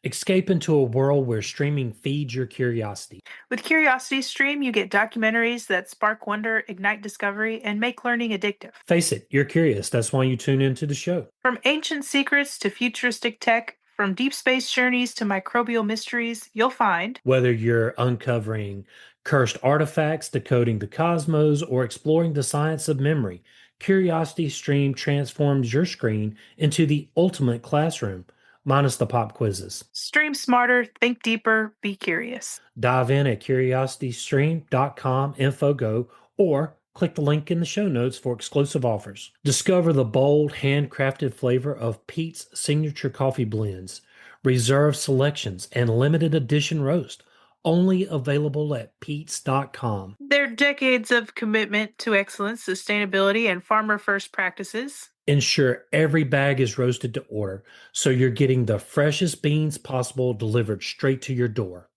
Escape into a world where streaming feeds your curiosity. With Curiosity Stream, you get documentaries that spark wonder, ignite discovery, and make learning addictive. Face it, you're curious. That's why you tune into the show. From ancient secrets to futuristic tech, from deep space journeys to microbial mysteries, you'll find Whether you're uncovering cursed artifacts, decoding the cosmos, or exploring the science of memory, Curiosity Stream transforms your screen into the ultimate classroom, minus the pop quizzes. Stream Smarter, Think Deeper, Be Curious. Dive in at curiositystream.com infogo or click the link in the show notes for exclusive offers. Discover the bold, handcrafted flavor of Pete's signature coffee blends, reserve selections, and limited edition roast. Only available at pete's.com. Their decades of commitment to excellence, sustainability, and farmer first practices. Ensure every bag is roasted to order, so you're getting the freshest beans possible delivered straight to your door.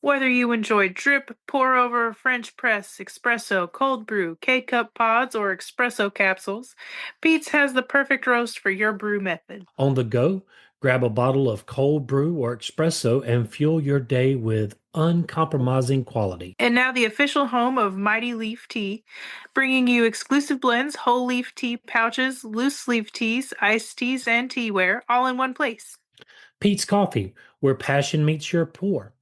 Whether you enjoy drip, pour over, French press, espresso, cold brew, K cup pods, or espresso capsules, Pete's has the perfect roast for your brew method. On the go, grab a bottle of cold brew or espresso and fuel your day with uncompromising quality. And now the official home of Mighty Leaf Tea, bringing you exclusive blends, whole leaf tea pouches, loose leaf teas, iced teas, and teaware, all in one place. Pete's Coffee, where passion meets your pour.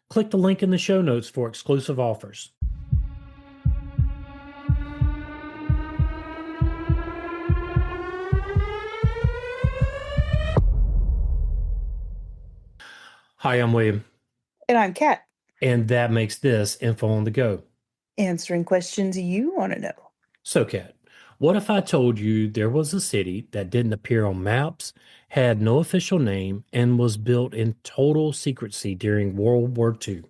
Click the link in the show notes for exclusive offers. Hi, I'm William, And I'm Kat, and that makes this Info on the Go. answering questions you want to know. So, Kat, what if I told you there was a city that didn't appear on maps, had no official name, and was built in total secrecy during World War II?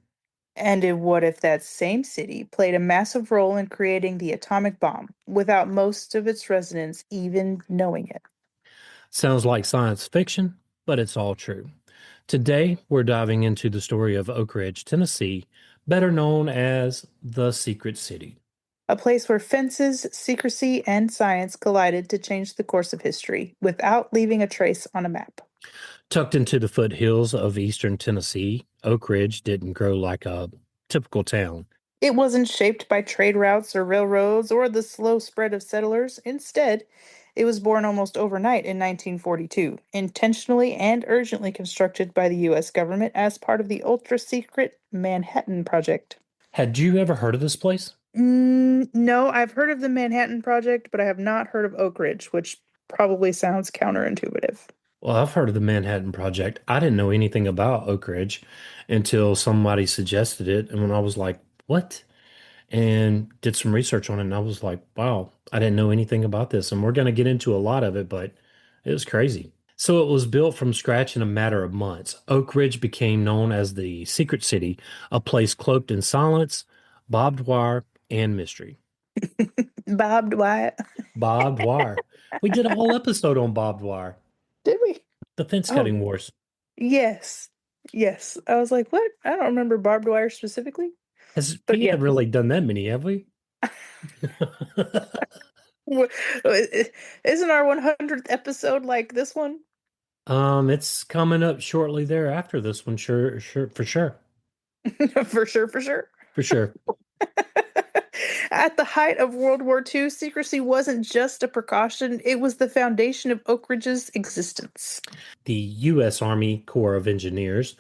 And what if that same city played a massive role in creating the atomic bomb without most of its residents even knowing it? Sounds like science fiction, but it's all true. Today, we're diving into the story of Oak Ridge, Tennessee, better known as the Secret City. A place where fences, secrecy, and science collided to change the course of history without leaving a trace on a map. Tucked into the foothills of eastern Tennessee, Oak Ridge didn't grow like a typical town. It wasn't shaped by trade routes or railroads or the slow spread of settlers. Instead, it was born almost overnight in 1942, intentionally and urgently constructed by the U.S. government as part of the ultra secret Manhattan Project. Had you ever heard of this place? No, I've heard of the Manhattan Project, but I have not heard of Oak Ridge, which probably sounds counterintuitive. Well, I've heard of the Manhattan Project. I didn't know anything about Oak Ridge until somebody suggested it. And when I was like, what? And did some research on it, and I was like, wow, I didn't know anything about this. And we're going to get into a lot of it, but it was crazy. So it was built from scratch in a matter of months. Oak Ridge became known as the Secret City, a place cloaked in silence, barbed wire, and mystery. Barbed wire. Barbed wire. We did a whole episode on barbed wire, Did we? the fence Oh, cutting wars. yes. Yes. I was like, what? I don't remember barbed wire specifically, but We yeah. haven't really done that many, have we? Wha- Isn't our 100th episode like this one? It's coming up shortly thereafter. This one, sure, sure, for sure, For sure, for sure. for sure. At the height of World War II, secrecy wasn't just a precaution, it was the foundation of Oak Ridge's existence. The U.S. Army Corps of Engineers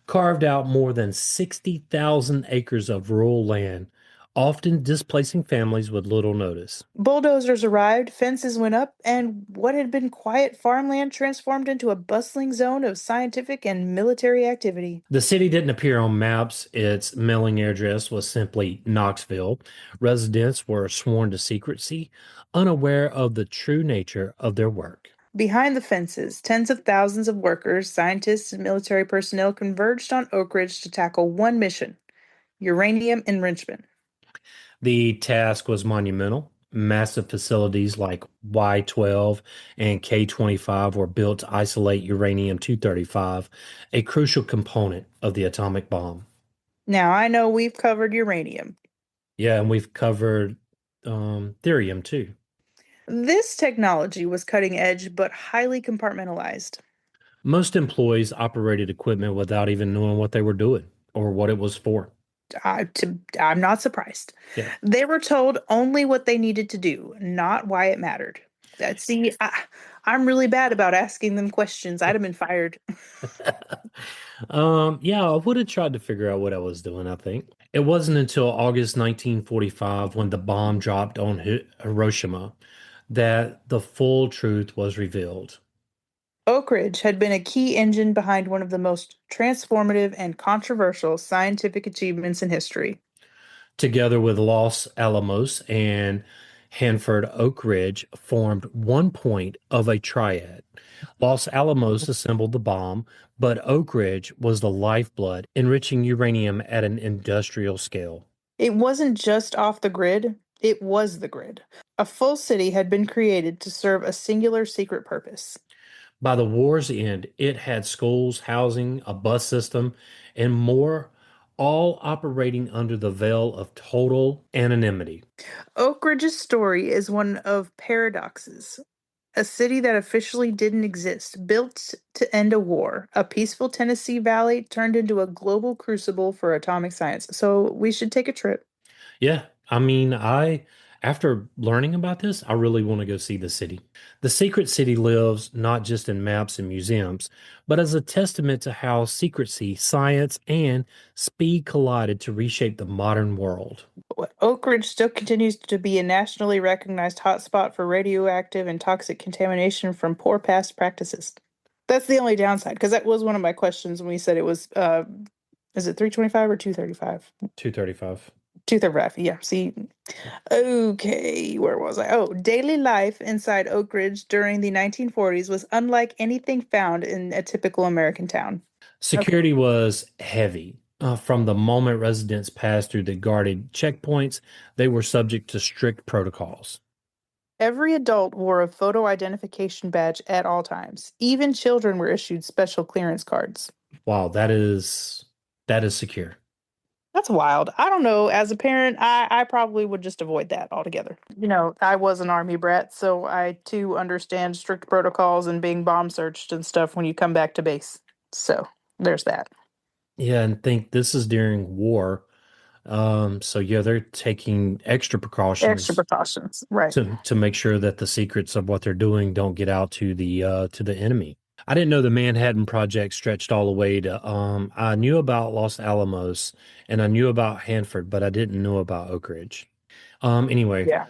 carved out more than 60,000 acres of rural land, often displacing families with little notice. Bulldozers arrived, fences went up, and what had been quiet farmland transformed into a bustling zone of scientific and military activity. The city didn't appear on maps. Its mailing address was simply Knoxville. Residents were sworn to secrecy, unaware of the true nature of their work. Behind the fences, tens of thousands of workers, scientists, and military personnel converged on Oak Ridge to tackle one mission: uranium enrichment. The task was monumental. Massive facilities like Y-12 and K-25 were built to isolate uranium-235, a crucial component of the atomic bomb. Now, I know we've covered uranium. Yeah, and we've covered therium too. This technology was cutting edge but highly compartmentalized. Most employees operated equipment without even knowing what they were doing or what it was for. I'm not surprised. Yeah. They were told only what they needed to do, not why it mattered. See, I'm really bad about asking them questions. I'd have been fired. Yeah, I would have tried to figure out what I was doing, I think. It wasn't until August 1945 when the bomb dropped on Hiroshima that the full truth was revealed. Oak Ridge had been a key engine behind one of the most transformative and controversial scientific achievements in history. Together with Los Alamos and Hanford Oak Ridge formed one point of a triad. Los Alamos assembled the bomb, but Oak Ridge was the lifeblood, enriching uranium at an industrial scale. It wasn't just off the grid, it was the grid. A full city had been created to serve a singular secret purpose. By the war's end, it had schools, housing, a bus system, and more, all operating under the veil of total anonymity. Oak Ridge's story is one of paradoxes. A city that officially didn't exist, built to end a war, a peaceful Tennessee valley turned into a global crucible for atomic science. So we should take a trip. Yeah, I mean, after learning about this, I really want to go see the city. The secret city lives not just in maps and museums, but as a testament to how secrecy, science, and speed collided to reshape the modern world. Oak Ridge still continues to be a nationally recognized hotspot for radioactive and toxic contamination from poor past practices. That's the only downside, because that was one of my questions when we said it was, is it 325 or 235? 235. 235, yeah. See, okay, where was I? Oh, daily life inside Oak Ridge during the 1940s was unlike anything found in a typical American town. Okay. Security was heavy. From the moment residents passed through the guarded checkpoints, they were subject to strict protocols. Every adult wore a photo identification badge at all times. Even children were issued special clearance cards. Wow, that is secure. That's wild. I don't know. As a parent, I probably would just avoid that altogether. I was an army brat, so I too understand strict protocols and being bomb searched and stuff when you come back to base. So there's that. Yeah, and think this is during war. So yeah, they're taking extra Extra precautions precautions. Right. to make sure that the secrets of what they're doing don't get out to the enemy. I didn't know the Manhattan Project stretched all the way to I knew about Los Alamos and I knew about Hanford, but I didn't know about Oak Ridge. Anyway, Yeah.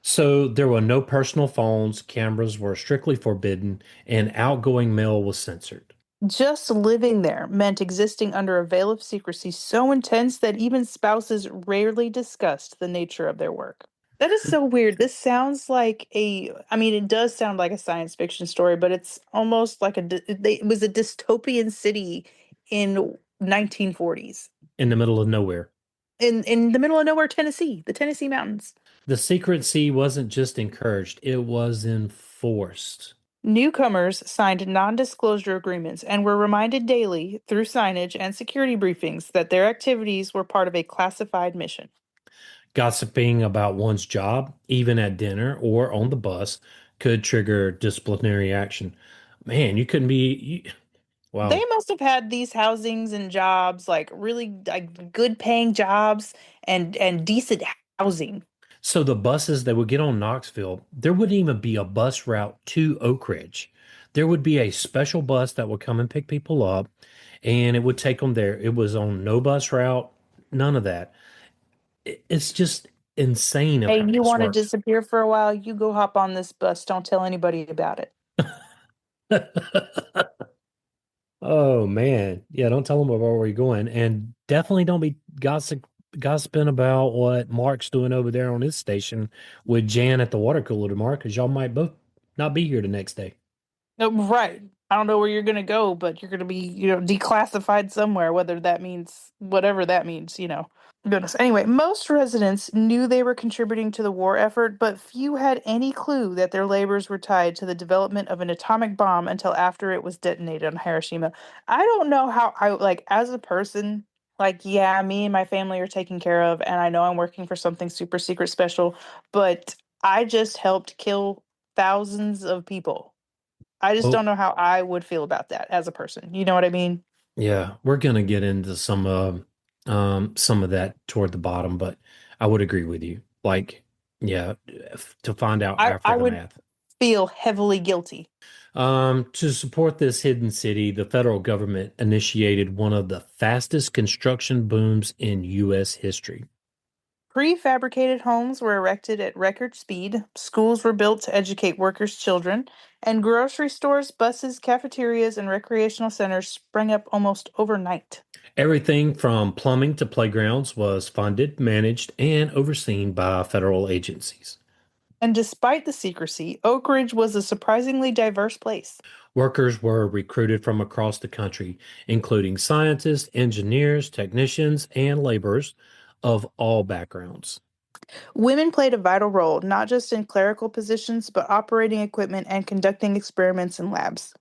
so there were no personal phones, cameras were strictly forbidden, and outgoing mail was censored. Just living there meant existing under a veil of secrecy so intense that even spouses rarely discussed the nature of their work. That is so weird. This sounds like I mean, it does sound like a science fiction story, but it's almost like it was a dystopian city in 1940s In the middle of nowhere. in the middle of nowhere, Tennessee, the Tennessee mountains. The secrecy wasn't just encouraged, it was enforced. Newcomers signed non-disclosure agreements and were reminded daily through signage and security briefings that their activities were part of a classified mission. Gossiping about one's job, even at dinner or on the bus, could trigger disciplinary action. Man, you couldn't be, They wow. must have had these housings and jobs, like really like good paying jobs and decent housing. So the buses that would get on Knoxville, there wouldn't even be a bus route to Oak Ridge. There would be a special bus that would come and pick people up and it would take them there. It was on no bus route, none of that. It's just insane of Hey, how you this want to works. disappear for a while? You go hop on this bus. Don't tell anybody about it. Oh man. Yeah, don't tell them about where you're going. And definitely don't be gossiping about what Mark's doing over there on his station with Jan at the water cooler tomorrow, because y'all might both not be here the next day. Right. I don't know where you're gonna go, but you're gonna be, declassified somewhere, whether that means whatever that means. Goodness. Anyway, most residents knew they were contributing to the war effort, but few had any clue that their labors were tied to the development of an atomic bomb until after it was detonated on Hiroshima. I don't know how I like as a person, like, yeah, me and my family are taken care of, and I know I'm working for something super secret special, but I just helped kill thousands of people. I just don't Oh, know how I would feel about that as a person. You know what I mean? yeah, we're gonna get into some of that toward the bottom, but I would agree with you. Like, yeah, to find out I would aftermath. feel heavily guilty. To support this hidden city, the federal government initiated one of the fastest construction booms in U.S. history. Prefabricated homes were erected at record speed, schools were built to educate workers' children, and grocery stores, buses, cafeterias, and recreational centers sprang up almost overnight. Everything from plumbing to playgrounds was funded, managed, and overseen by federal agencies. And despite the secrecy, Oak Ridge was a surprisingly diverse place. Workers were recruited from across the country, including scientists, engineers, technicians, and laborers of all backgrounds. Women played a vital role, not just in clerical positions, but operating equipment and conducting experiments in labs.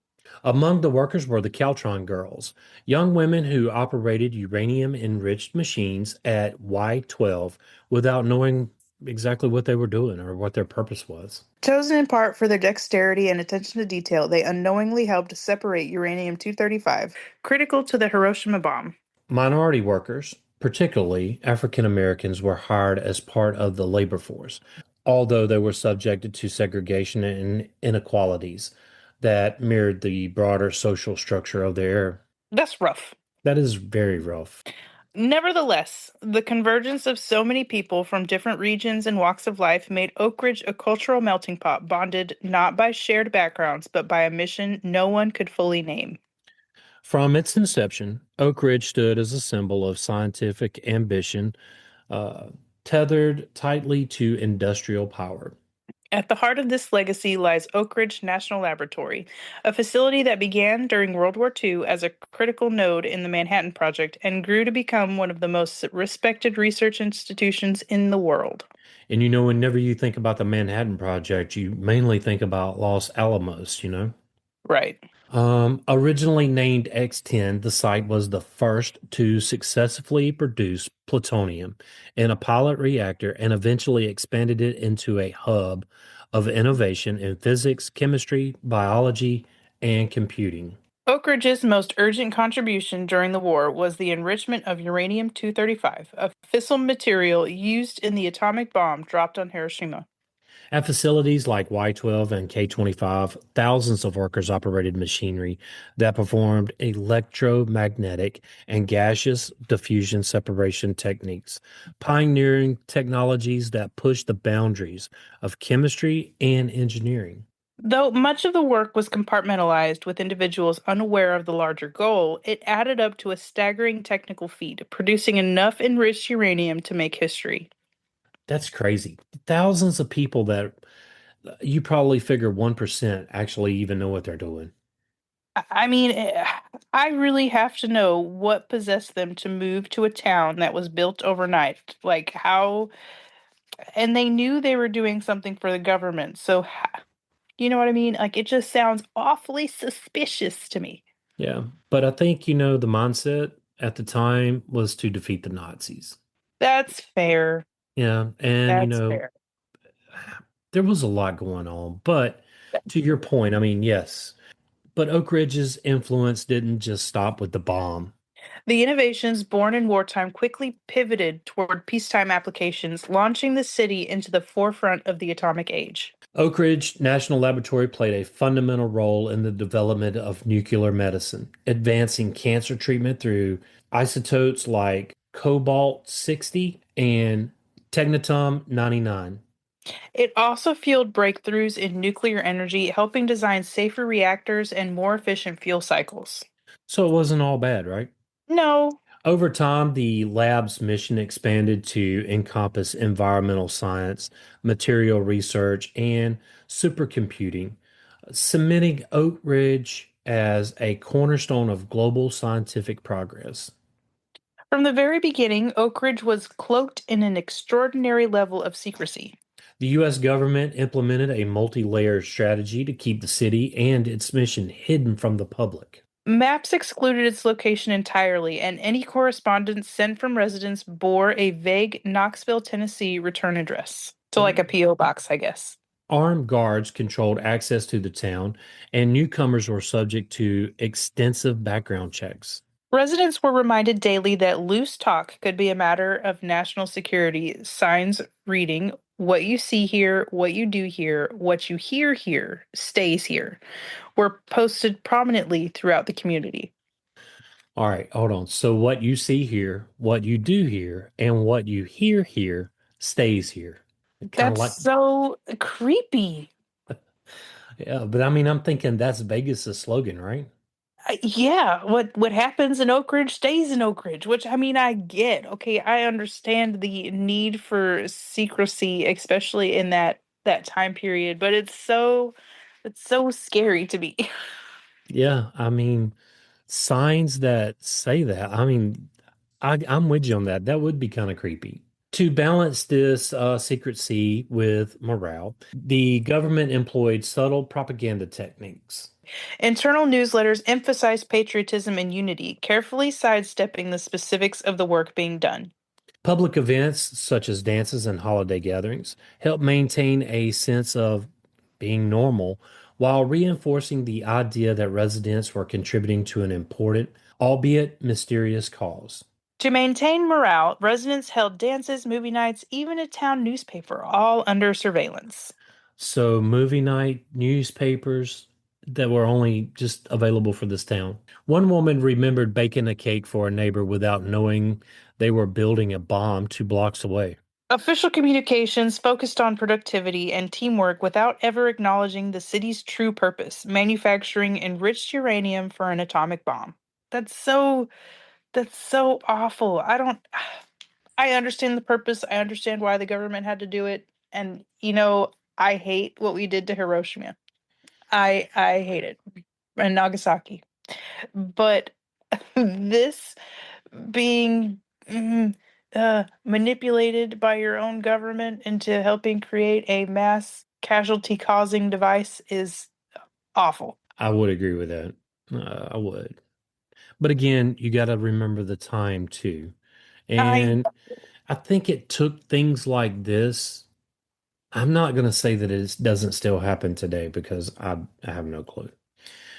Among the workers were the Caltron girls, young women who operated uranium-enriched machines at Y-12 without knowing exactly what they were doing or what their purpose was. Chosen in part for their dexterity and attention to detail, they unknowingly helped separate uranium 235, critical to the Hiroshima bomb. Minority workers, particularly African Americans, were hired as part of the labor force, although they were subjected to segregation and inequalities that mirrored the broader social structure of their. That's rough. That is very rough. Nevertheless, the convergence of so many people from different regions and walks of life made Oak Ridge a cultural melting pot bonded not by shared backgrounds, but by a mission no one could fully name. From its inception, Oak Ridge stood as a symbol of scientific ambition, uh, tethered tightly to industrial power. At the heart of this legacy lies Oak Ridge National Laboratory, a facility that began during World War II as a critical node in the Manhattan Project and grew to become one of the most respected research institutions in the world. And whenever you think about the Manhattan Project, you mainly think about Los Alamos. Right. Originally named X-10, the site was the first to successfully produce plutonium in a pilot reactor and eventually expanded it into a hub of innovation in physics, chemistry, biology, and computing. Oak Ridge's most urgent contribution during the war was the enrichment of uranium 235, a fissile material used in the atomic bomb dropped on Hiroshima. At facilities like Y-12 and K-25, thousands of workers operated machinery that performed electromagnetic and gaseous diffusion separation techniques, pioneering technologies that pushed the boundaries of chemistry and engineering. Though much of the work was compartmentalized with individuals unaware of the larger goal, it added up to a staggering technical feat, producing enough enriched uranium to make history. That's crazy. Thousands of people that you probably figure 1% actually even know what they're doing. I mean, I really have to know what possessed them to move to a town that was built overnight. Like, how, and they knew they were doing something for the government. So, you know what I mean? Like, it just sounds awfully suspicious to me. Yeah. But I think, the mindset at the time was to defeat the Nazis. That's fair. Yeah, and That's fair. there was a lot going on, but to your point, I mean, yes, but Oak Ridge's influence didn't just stop with the bomb. The innovations born in wartime quickly pivoted toward peacetime applications, launching the city into the forefront of the atomic age. Oak Ridge National Laboratory played a fundamental role in the development of nuclear medicine, advancing cancer treatment through isotopes like cobalt 60 and technetium 99. It also fueled breakthroughs in nuclear energy, helping design safer reactors and more efficient fuel cycles. So it wasn't all bad, right? No, Over time, the lab's mission expanded to encompass environmental science, material research, and supercomputing, cementing Oak Ridge as a cornerstone of global scientific progress. from the very beginning, Oak Ridge was cloaked in an extraordinary level of secrecy. The U.S. government implemented a multi-layered strategy to keep the city and its mission hidden from the public. Maps excluded its location entirely, and any correspondence sent from residents bore a vague Knoxville, Tennessee return address. So, like a Mm. P.O. box, I guess. Armed guards controlled access to the town, and newcomers were subject to extensive background checks. Residents were reminded daily that loose talk could be a matter of national security. Signs reading, "What you see here, what you do here, what you hear here stays here," were posted prominently throughout the community. All right, hold on. So, what you see here, what you do here, and what you hear here stays here. Kind of That's like, so creepy. yeah, but I mean, I'm thinking that's Vegas' slogan, right? Yeah, what happens in Oak Ridge stays in Oak Ridge, which I mean I get. Okay, I understand the need for secrecy, especially in that time period, but it's so scary to me. Yeah, I mean, signs that say that. I mean, I'm with you on that. That would be kind of creepy. To balance this secrecy with morale, the government employed subtle propaganda techniques. Internal newsletters emphasize patriotism and unity, carefully sidestepping the specifics of the work being done. Public events such as dances and holiday gatherings help maintain a sense of being normal while reinforcing the idea that residents were contributing to an important, albeit mysterious cause. To maintain morale, residents held dances, movie nights, even a town newspaper, all under surveillance. So, movie night, newspapers that were only just available for this town. One woman remembered baking a cake for a neighbor without knowing they were building a bomb 2 blocks away. Official communications focused on productivity and teamwork without ever acknowledging the city's true purpose, manufacturing enriched uranium for an atomic bomb. That's so that's so awful. I understand the purpose. I understand why the government had to do it. And I hate what we did to Hiroshima. I hate it. And Nagasaki. But this being mm, manipulated by your own government into helping create a mass casualty causing device is awful. I would agree with that. I would. But again, you got to remember the time too. I And I think it took things like this. I'm not going to say that it doesn't still happen today because I have no clue.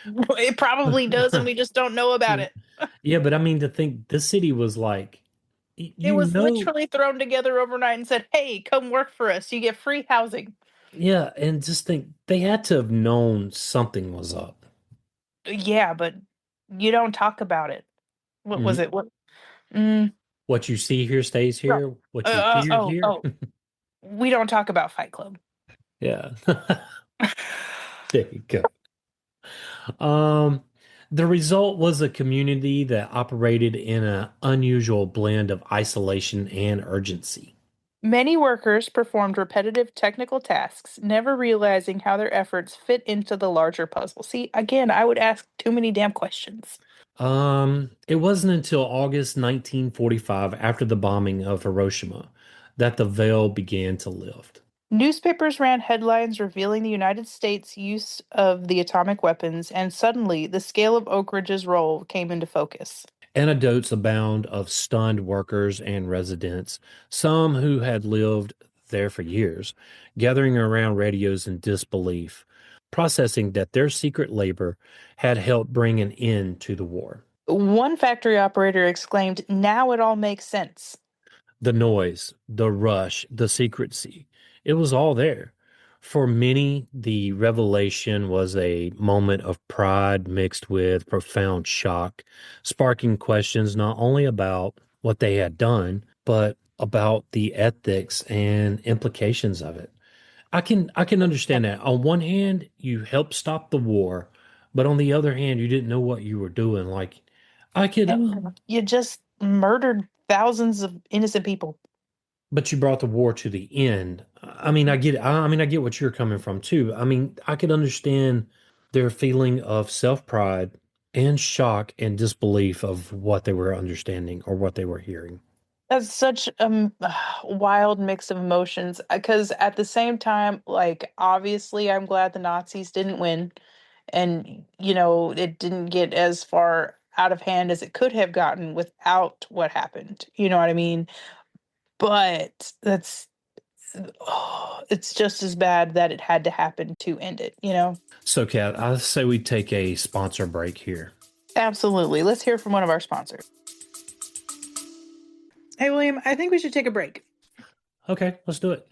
it probably does, and we just don't know about it. Yeah, but I mean, to think this city was like, It you was know, literally thrown together overnight and said, "Hey, come work for us. You get free housing." yeah, and just think they had to have known something was up. Yeah, but you don't talk about it. What was Mhm. it? What? Mm, What you see here stays no. here. What you hear Oh, here. oh. We don't talk about Fight Club. Yeah. There you go. Um, the result was a community that operated in an unusual blend of isolation and urgency. Many workers performed repetitive technical tasks, never realizing how their efforts fit into the larger puzzle. See, again, I would ask too many damn questions. It wasn't until August 1945, after the bombing of Hiroshima, that the veil began to lift. Newspapers ran headlines revealing the United States' use of the atomic weapons, and suddenly the scale of Oak Ridge's role came into focus. Anecdotes abound of stunned workers and residents, some who had lived there for years, gathering around radios in disbelief, processing that their secret labor had helped bring an end to the war. One factory operator exclaimed, "Now it all makes sense." The noise, the rush, the secrecy, it was all there. For many, the revelation was a moment of pride mixed with profound shock, sparking questions not only about what they had done, but about the ethics and implications of it. I can understand that. On one hand, you helped stop the war, but on the other hand, you didn't know what you were doing. Like I could And you just murdered thousands of innocent people. But you brought the war to the end. I mean, I get I mean, I get what you're coming from too. I mean, I could understand their feeling of self-pride and shock and disbelief of what they were understanding or what they were hearing. That's such a wild mix of emotions. Because at the same time, like, obviously, I'm glad the Nazis didn't win, and it didn't get as far out of hand as it could have gotten without what happened. You know what I mean? But Oh, it's just as bad that it had to happen to end it, you know? So, Kat, I say we take a sponsor break here. Absolutely. Let's hear from one of our sponsors. Hey, William, I think we should take a break. Okay, let's do it.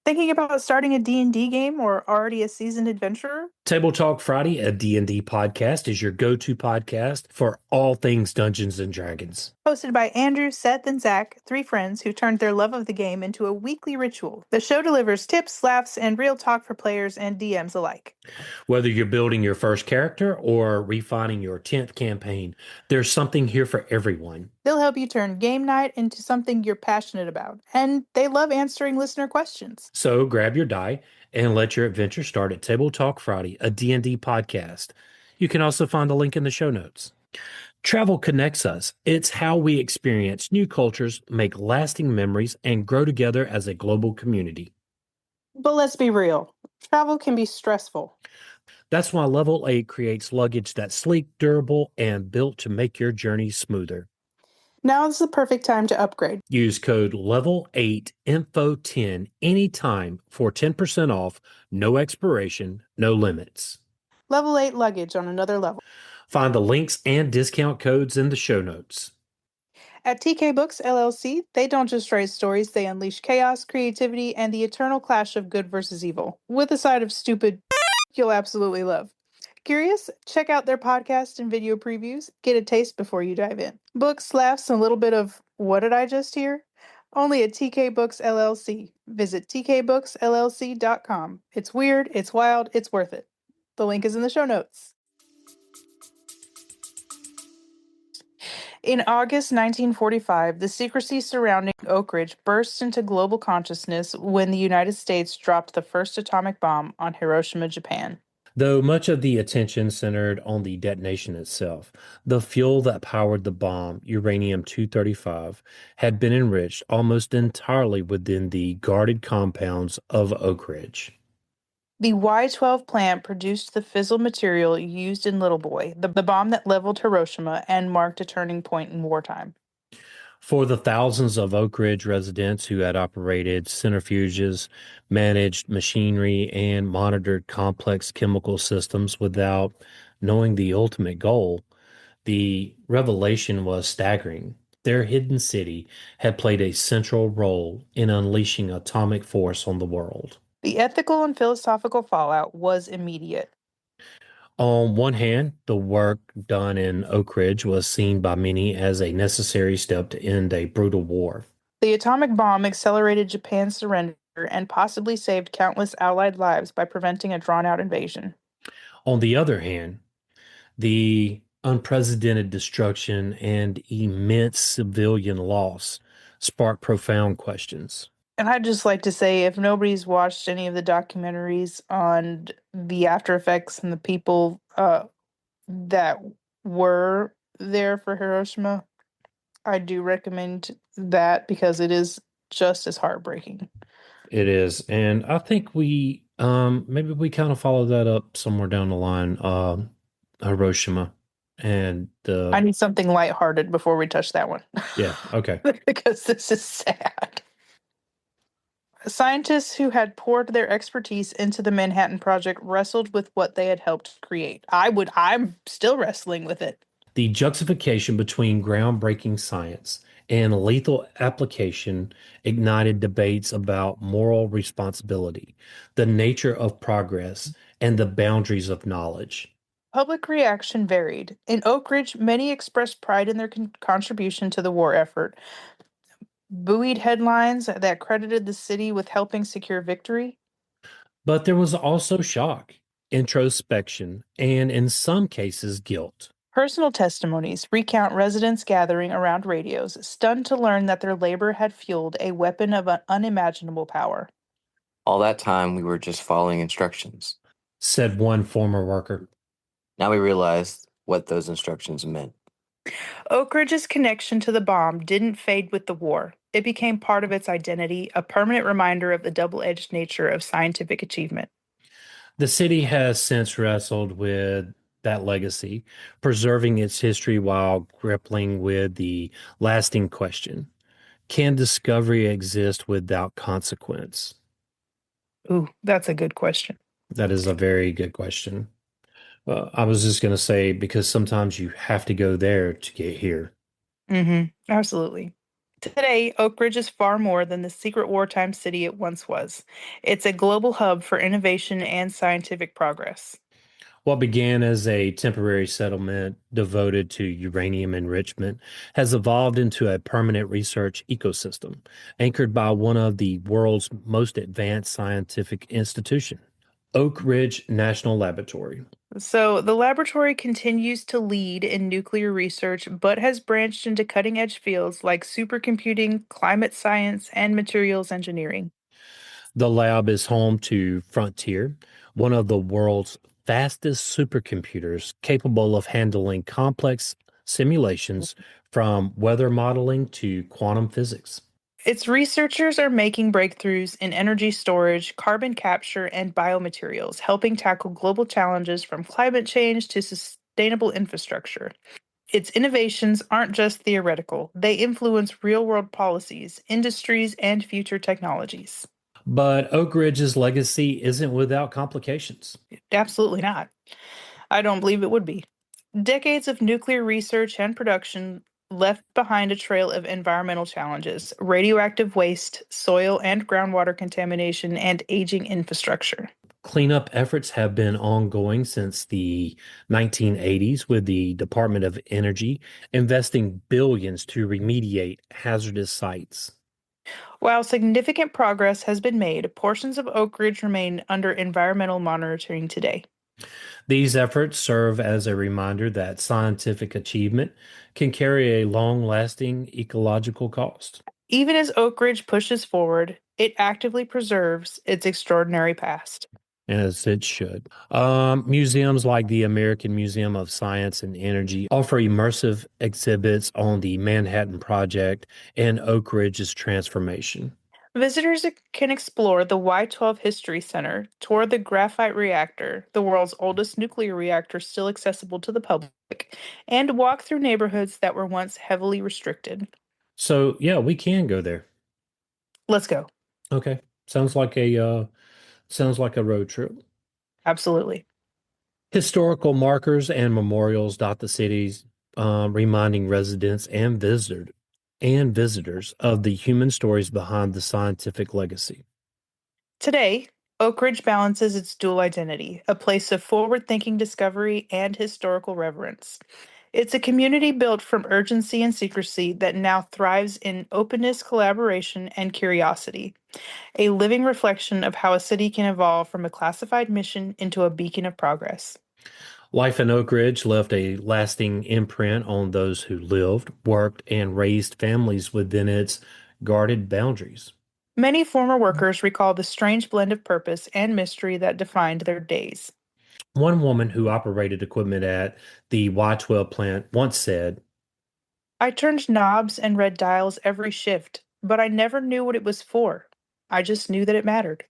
Thinking about starting a D&D game or already a seasoned adventurer? Table Talk Friday, a D&D podcast, is your go-to podcast for all things Dungeons and Dragons. Hosted by Andrew, Seth, and Zach, three friends who turned their love of the game into a weekly ritual. The show delivers tips, laughs, and real talk for players and DMs alike. Whether you're building your first character or refining your 10th campaign, there's something here for everyone. They'll help you turn game night into something you're passionate about, and they love answering listener questions. So grab your die and let your adventure start at Table Talk Friday, a D&D podcast. You can also find the link in the show notes. Travel connects us. It's how we experience new cultures, make lasting memories, and grow together as a global community. But let's be real, travel can be stressful. That's why Level 8 creates luggage that's sleek, durable, and built to make your journey smoother. Now is the perfect time to upgrade. Use code Level8Info10 anytime for 10% off, no expiration, no limits. Level 8 luggage on another level. Find the links and discount codes in the show notes. At TK Books LLC, they don't just write stories, they unleash chaos, creativity, and the eternal clash of good versus evil, with a side of stupid you'll absolutely love. Curious? Check out their podcast and video previews. Get a taste before you dive in. Books, laughs, and a little bit of what did I just hear? Only at TK Books LLC. Visit tkbooksllc.com. It's weird, it's wild, it's worth it. The link is in the show notes. In August 1945, the secrecy surrounding Oak Ridge burst into global consciousness when the United States dropped the first atomic bomb on Hiroshima, Japan. Though much of the attention centered on the detonation itself, the fuel that powered the bomb, uranium-235, had been enriched almost entirely within the guarded compounds of Oak Ridge. The Y-12 plant produced the fissile material used in Little Boy, the bomb that leveled Hiroshima and marked a turning point in wartime. For the thousands of Oak Ridge residents who had operated centrifuges, managed machinery, and monitored complex chemical systems without knowing the ultimate goal, the revelation was staggering. Their hidden city had played a central role in unleashing atomic force on the world. The ethical and philosophical fallout was immediate. On one hand, the work done in Oak Ridge was seen by many as a necessary step to end a brutal war. The atomic bomb accelerated Japan's surrender and possibly saved countless Allied lives by preventing a drawn-out invasion. On the other hand, the unprecedented destruction and immense civilian loss sparked profound questions. And I'd just like to say, if nobody's watched any of the documentaries on the after effects and the people that were there for Hiroshima, I do recommend that because it is just as heartbreaking. It is. And I think we maybe we kind of follow that up somewhere down the line, Hiroshima and I need something lighthearted before we touch that one. yeah, okay. Because this is sad. Scientists who had poured their expertise into the Manhattan Project wrestled with what they had helped create. I'm still wrestling with it. The juxtaposition between groundbreaking science and lethal application ignited debates about moral responsibility, the nature of progress, and the boundaries of knowledge. Public reaction varied. In Oak Ridge, many expressed pride in their contribution to the war effort, buoyed headlines that credited the city with helping secure victory. But there was also shock, introspection, and in some cases, guilt. Personal testimonies recount residents gathering around radios, stunned to learn that their labor had fueled a weapon of unimaginable power. All that time, we were just following instructions. Said one former worker. Now we realized what those instructions meant. Oak Ridge's connection to the bomb didn't fade with the war. It became part of its identity, a permanent reminder of the double-edged nature of scientific achievement. The city has since wrestled with that legacy, preserving its history while grappling with the lasting question. Can discovery exist without consequence? Ooh, that's a good question. That is a very good question. I was just going to say because sometimes you have to go there to get here. Absolutely. Today, Oak Ridge is far more than the secret wartime city it once was. It's a global hub for innovation and scientific progress. What began as a temporary settlement devoted to uranium enrichment has evolved into a permanent research ecosystem, anchored by one of the world's most advanced scientific institutions, Oak Ridge National Laboratory. So, the laboratory continues to lead in nuclear research, but has branched into cutting edge fields like supercomputing, climate science, and materials engineering. The lab is home to Frontier, one of the world's fastest supercomputers capable of handling complex simulations from weather modeling to quantum physics. Its researchers are making breakthroughs in energy storage, carbon capture, and biomaterials, helping tackle global challenges from climate change to sustainable infrastructure. Its innovations aren't just theoretical, they influence real world policies, industries, and future technologies. But Oak Ridge's legacy isn't without complications. Absolutely not. I don't believe it would be. Decades of nuclear research and production left behind a trail of environmental challenges, radioactive waste, soil and groundwater contamination, and aging infrastructure. Cleanup efforts have been ongoing since the 1980s, with the Department of Energy investing billions to remediate hazardous sites. While significant progress has been made, portions of Oak Ridge remain under environmental monitoring today. These efforts serve as a reminder that scientific achievement can carry a long-lasting ecological cost, Even as Oak Ridge pushes forward, it actively preserves its extraordinary past. as it should. Museums like the American Museum of Science and Energy offer immersive exhibits on the Manhattan Project and Oak Ridge's transformation. Visitors can explore the Y-12 History Center, tour the graphite reactor, the world's oldest nuclear reactor still accessible to the public, and walk through neighborhoods that were once heavily restricted. So, yeah, we can go there. Let's go. Okay. Sounds like a road trip. Absolutely. Historical markers and memorials dot the cities, reminding residents and visitors of the human stories behind the scientific legacy. Today, Oak Ridge balances its dual identity, a place of forward thinking discovery and historical reverence. It's a community built from urgency and secrecy that now thrives in openness, collaboration, and curiosity, a living reflection of how a city can evolve from a classified mission into a beacon of progress. Life in Oak Ridge left a lasting imprint on those who lived, worked, and raised families within its guarded boundaries. Many former workers recall the strange blend of purpose and mystery that defined their days. One woman who operated equipment at the Y12 plant once said, I turned knobs and read dials every shift, but I never knew what it was for. I just knew that it mattered.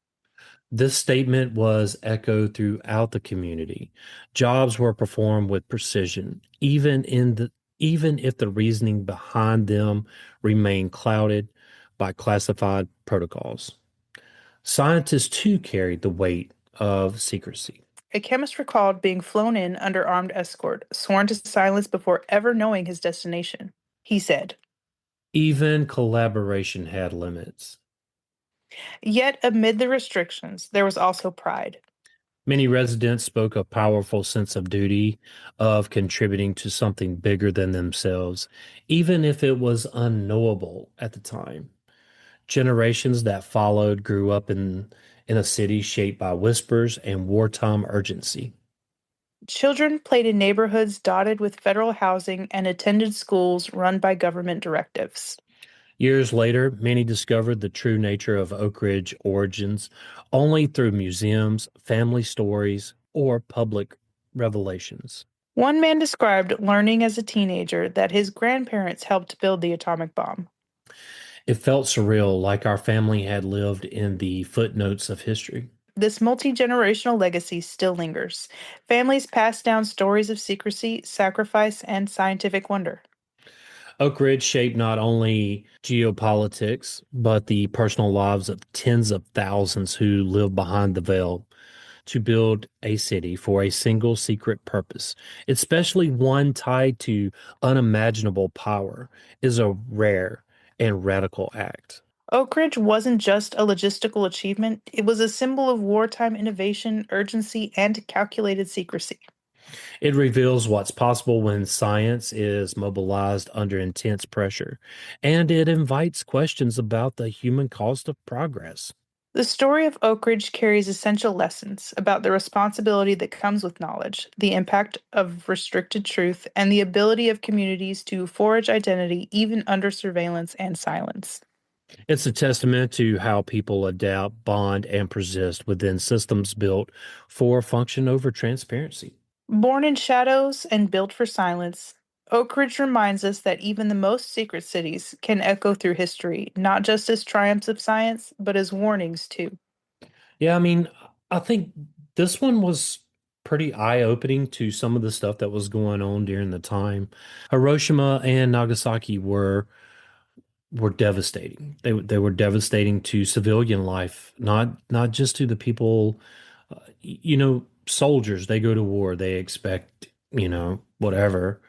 this statement was echoed throughout the community. Jobs were performed with precision, even if the reasoning behind them remained clouded by classified protocols. Scientists too carried the weight of secrecy. A chemist recalled being flown in under armed escort, sworn to silence before ever knowing his destination. He said, Even collaboration had limits. yet amid the restrictions, there was also pride. Many residents spoke a powerful sense of duty, of contributing to something bigger than themselves, even if it was unknowable at the time. Generations that followed grew up in a city shaped by whispers and wartime urgency. Children played in neighborhoods dotted with federal housing and attended schools run by government directives. Years later, many discovered the true nature of Oak Ridge origins only through museums, family stories, or public revelations. One man described learning as a teenager that his grandparents helped build the atomic bomb. It felt surreal, like our family had lived in the footnotes of history. This multi generational legacy still lingers. Families pass down stories of secrecy, sacrifice, and scientific wonder. Oak Ridge shaped not only geopolitics, but the personal lives of tens of thousands who live behind the veil to build a city for a single secret purpose, especially one tied to unimaginable power, is a rare and radical act. Oak Ridge wasn't just a logistical achievement, it was a symbol of wartime innovation, urgency, and calculated secrecy. It reveals what's possible when science is mobilized under intense pressure, and it invites questions about the human cost of progress. The story of Oak Ridge carries essential lessons about the responsibility that comes with knowledge, the impact of restricted truth, and the ability of communities to forge identity even under surveillance and silence. It's a testament to how people adapt, bond, and persist within systems built for function over transparency. Born in shadows and built for silence, Oak Ridge reminds us that even the most secret cities can echo through history, not just as triumphs of science, but as warnings too. Yeah, I mean, I think this one was pretty eye-opening to some of the stuff that was going on during the time. Hiroshima and Nagasaki were devastating. They were devastating to civilian life, not just to the people, soldiers, they go to war, they expect, whatever.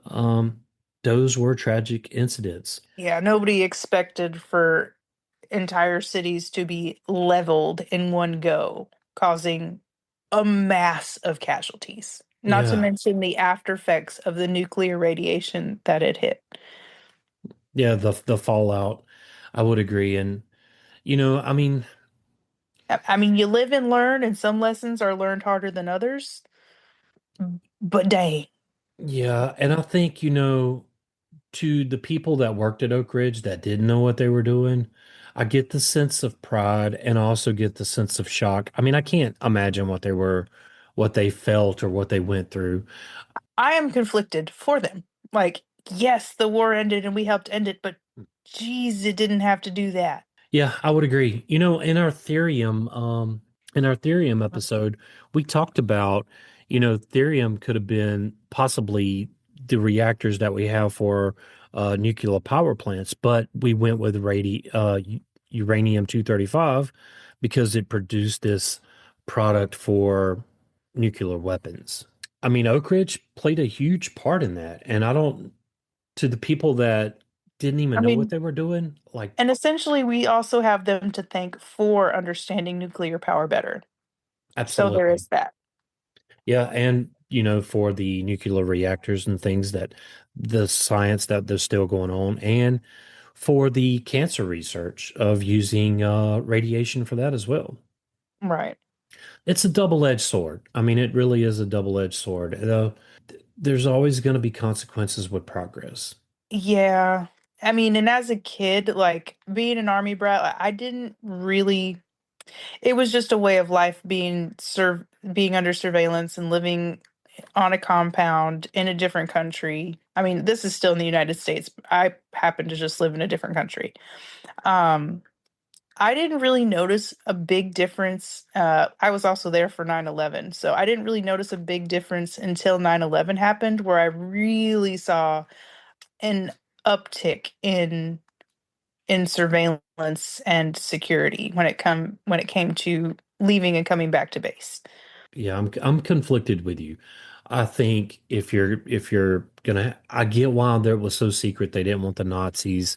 Um, those were tragic incidents. Yeah, nobody expected for entire cities to be leveled in one go, causing a mass of casualties, not to Yeah. mention the after effects of the nuclear radiation that it hit. Yeah, the fallout, I would agree. And I mean, I mean, you live and learn, and some lessons are learned harder than others, but dang. yeah, and I think, to the people that worked at Oak Ridge that didn't know what they were doing, I get the sense of pride and I also get the sense of shock. I mean, I can't imagine what they felt or what they went through. I am conflicted for them. Like, yes, the war ended and we helped end it, but geez, it didn't have to do that. Yeah, I would agree. In our therium episode, we talked about, therium could have been possibly the reactors that we have for nuclear power plants, but we went with uranium 235 because it produced this product for nuclear weapons. I mean, Oak Ridge played a huge part in that, and I don't to the people that didn't I even know what mean, they were doing, like and essentially, we also have them to thank for understanding nuclear power better. So there absolutely. is that. Yeah, and for the nuclear reactors and things that the science that there's still going on, and for the cancer research of using radiation for that as well. Right. It's a double-edged sword. I mean, it really is a double-edged sword. There's always going to be consequences with progress. Yeah. I mean, and as a kid, like being an army brat, I didn't really, it was just a way of life being under surveillance and living on a compound in a different country. I mean, this is still in the United States. I happen to just live in a different country. Um, I didn't really notice a big difference. I was also there for 9/11, so I didn't really notice a big difference until 9/11 happened, where I really saw an uptick in surveillance and security when it came to leaving and coming back to base. Yeah, I'm conflicted with you. I think if you're gonna, I get why there was so secret. They didn't want the Nazis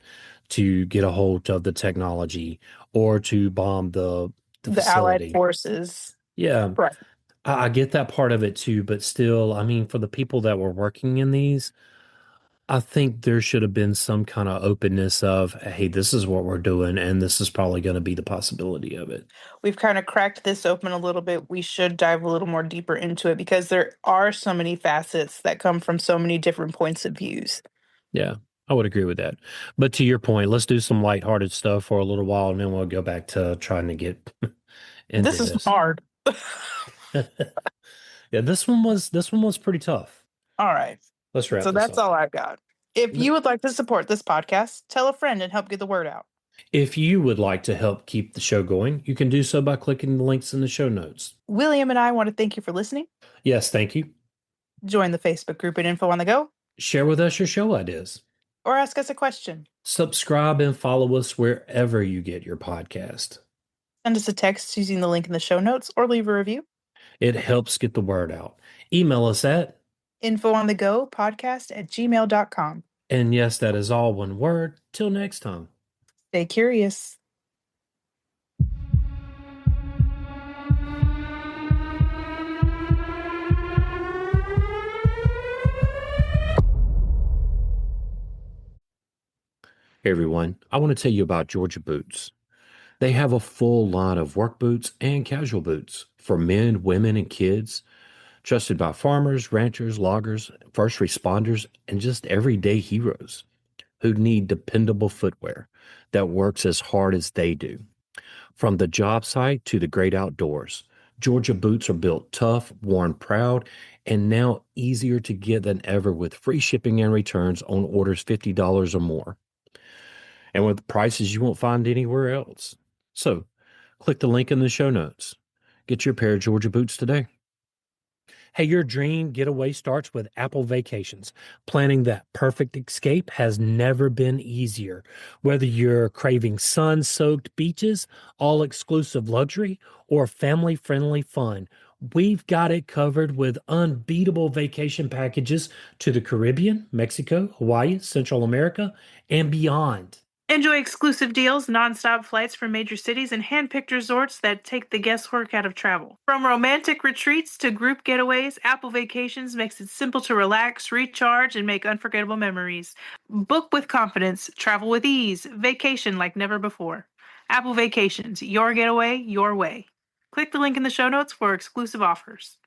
to get a hold of the technology or to bomb the The Allied facility. forces. Yeah, Right. I get that part of it too, but still, I mean, for the people that were working in these, I think there should have been some kind of openness of, hey, this is what we're doing, and this is probably going to be the possibility of it. We've kind of cracked this open a little bit. We should dive a little more deeper into it because there are so many facets that come from so many different points of views. Yeah, I would agree with that. But to your point, let's do some lighthearted stuff for a little while, and then we'll go back to trying to get into This is this. hard. Yeah, this one was pretty tough. All right. Let's wrap So this that's up. all I've got. If you would like to support this podcast, tell a friend and help get the word out. If you would like to help keep the show going, you can do so by clicking the links in the show notes. William and I want to thank you for listening. Yes, thank you. Join the Facebook group at Info on the Go. Share with us your show ideas. or ask us a question. Subscribe and follow us wherever you get your podcast. Send us a text using the link in the show notes or leave a review. It helps get the word out. Email us at infoonthegopodcast@gmail.com. and yes, that is all one word. Till next time. Stay curious. Hey everyone, I want to tell you about Georgia Boots. They have a full line of work boots and casual boots for men, women, and kids, trusted by farmers, ranchers, loggers, first responders, and just everyday heroes who need dependable footwear that works as hard as they do. From the job site to the great outdoors, Georgia boots are built tough, worn proud, and now easier to get than ever with free shipping and returns on orders $50 or more, and with prices you won't find anywhere else. So, click the link in the show notes. Get your pair of Georgia boots today. Hey, your dream getaway starts with Apple Vacations. Planning that perfect escape has never been easier. Whether you're craving sun soaked beaches, all exclusive luxury, or family friendly fun, we've got it covered with unbeatable vacation packages to the Caribbean, Mexico, Hawaii, Central America, and beyond. Enjoy exclusive deals, nonstop flights from major cities, and hand-picked resorts that take the guesswork out of travel. From romantic retreats to group getaways, Apple Vacations makes it simple to relax, recharge, and make unforgettable memories. Book with confidence, travel with ease, vacation like never before. Apple Vacations, your getaway, your way. Click the link in the show notes for exclusive offers.